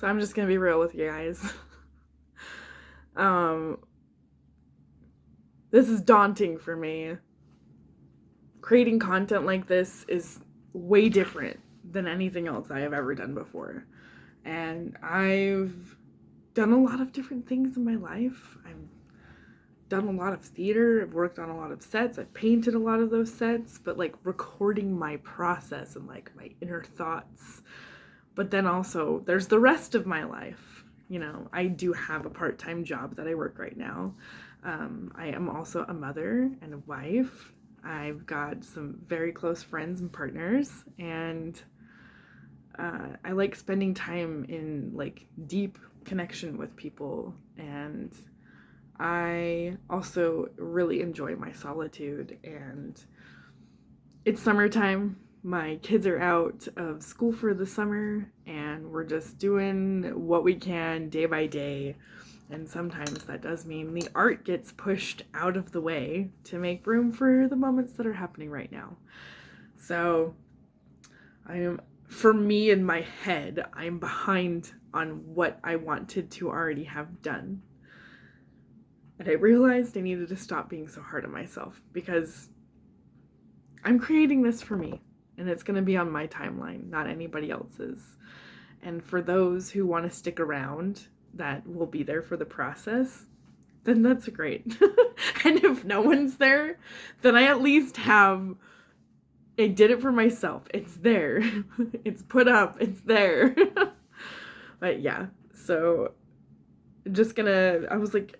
So I'm just gonna be real with you guys. um, this is daunting for me. Creating content like this is way different than anything else I have ever done before. And I've done a lot of different things in my life. I've done a lot of theater, I've worked on a lot of sets, I've painted a lot of those sets, but like recording my process and like my inner thoughts. But then also there's the rest of my life. You know, I do have a part-time job that I work right now. I am also a mother and a wife. I've got some very close friends and partners, and I like spending time in like deep connection with people, and I also really enjoy my solitude. And it's summertime. My kids are out of school for the summer, and we're just doing what we can day by day. And sometimes that does mean the art gets pushed out of the way to make room for the moments that are happening right now. So for me in my head, I'm behind on what I wanted to already have done. And I realized I needed to stop being so hard on myself, because I'm creating this for me, and it's going to be on my timeline, not anybody else's. And for those who want to stick around, that will be there for the process, then that's great. And if no one's there, then I at least have, I did it for myself. It's there. It's put up. It's there. But yeah, so I was like,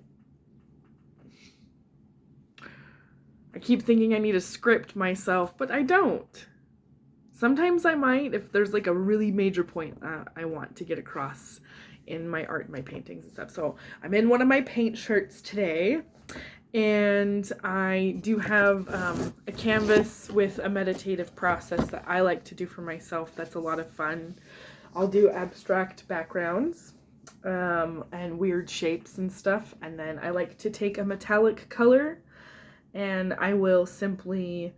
I keep thinking I need to script myself, but I don't. Sometimes I might, if there's like a really major point I want to get across in my art, my paintings and stuff. So I'm in one of my paint shirts today, and I do have a canvas with a meditative process that I like to do for myself. That's a lot of fun. I'll do abstract backgrounds and weird shapes and stuff, and then I like to take a metallic color and I will simply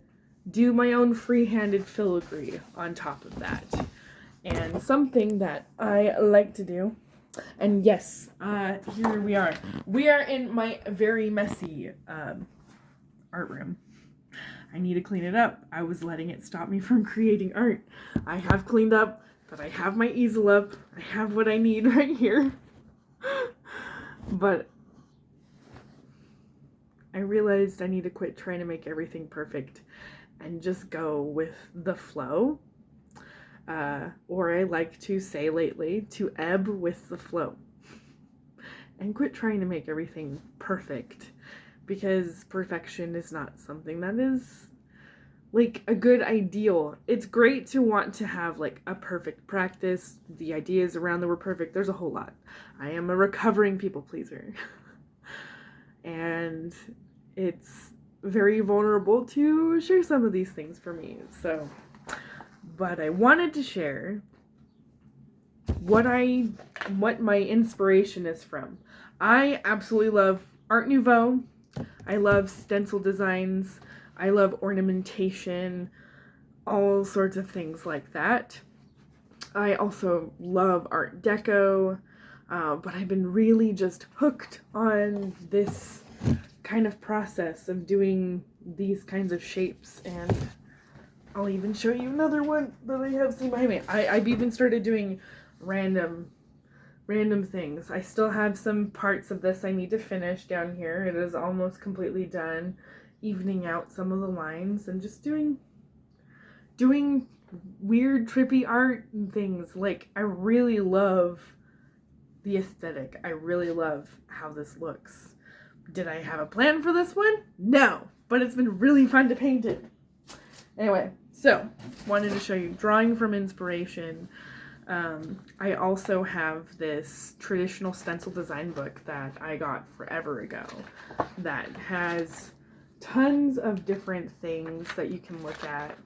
do my own free-handed filigree on top of that. And something that I like to do, and yes, here we are. We are in my very messy art room. I need to clean it up. I was letting it stop me from creating art. I have cleaned up, but I have my easel up. I have what I need right here. But I realized I need to quit trying to make everything perfect and just go with the flow. Or I like to say lately, to ebb with the flow. And quit trying to make everything perfect, because perfection is not something that is like a good ideal. It's great to want to have like a perfect practice, the ideas around the word perfect. There's a whole lot. I am a recovering people pleaser. And it's very vulnerable to share some of these things for me. So, but I wanted to share what my inspiration is from. I absolutely love Art Nouveau. I love stencil designs. I love ornamentation, all sorts of things like that. I also love Art Deco, but I've been really just hooked on this kind of process of doing these kinds of shapes. And I'll even show you another one that I have seen behind me. I've even started doing random things. I still have some parts of this I need to finish down here. It is almost completely done, evening out some of the lines and just doing weird trippy art and things. Like, I really love the aesthetic. I really love how this looks. Did I have a plan for this one? No, but it's been really fun to paint it. Anyway, so wanted to show you drawing from inspiration. I also have this traditional stencil design book that I got forever ago that has tons of different things that you can look at.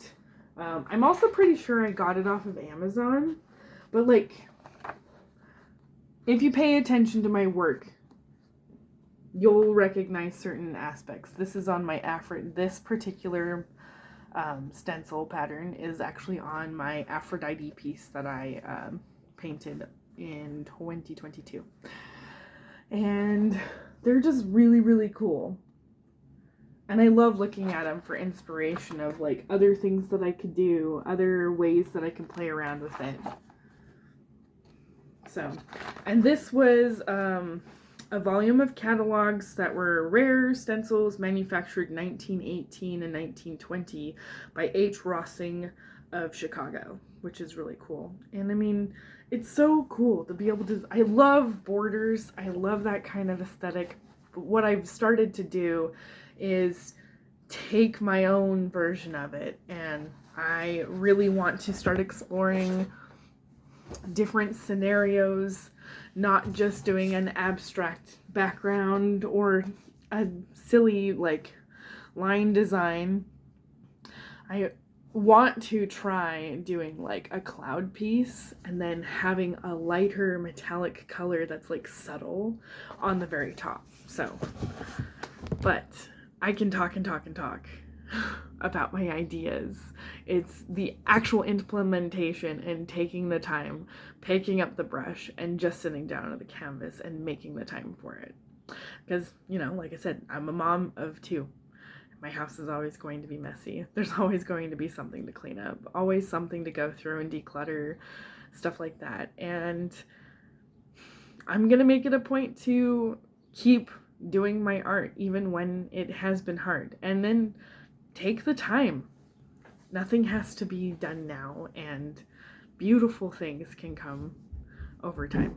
I'm also pretty sure I got it off of Amazon, but like, if you pay attention to my work, you'll recognize certain aspects. This is on my this particular stencil pattern is actually on my Aphrodite piece that I painted in 2022. And they're just really, really cool. And I love looking at them for inspiration of like other things that I could do, other ways that I can play around with it. So, and this was a volume of catalogs that were rare stencils manufactured 1918 and 1920 by H. Rossing of Chicago, which is really cool. And I mean, it's so cool to be able to, I love borders. I love that kind of aesthetic. But what I've started to do is take my own version of it, and I really want to start exploring different scenarios, not just doing an abstract background or a silly like line design. I want to try doing like a cloud piece and then having a lighter metallic color that's like subtle on the very top. So, but I can talk and talk and talk about my ideas. It's the actual implementation and taking the time, picking up the brush and just sitting down on the canvas and making the time for it. Because, you know, like I said, I'm a mom of 2. My house is always going to be messy. There's always going to be something to clean up, always something to go through and declutter, stuff like that. And I'm gonna make it a point to keep doing my art even when it has been hard, and then take the time. Nothing has to be done now, and beautiful things can come over time.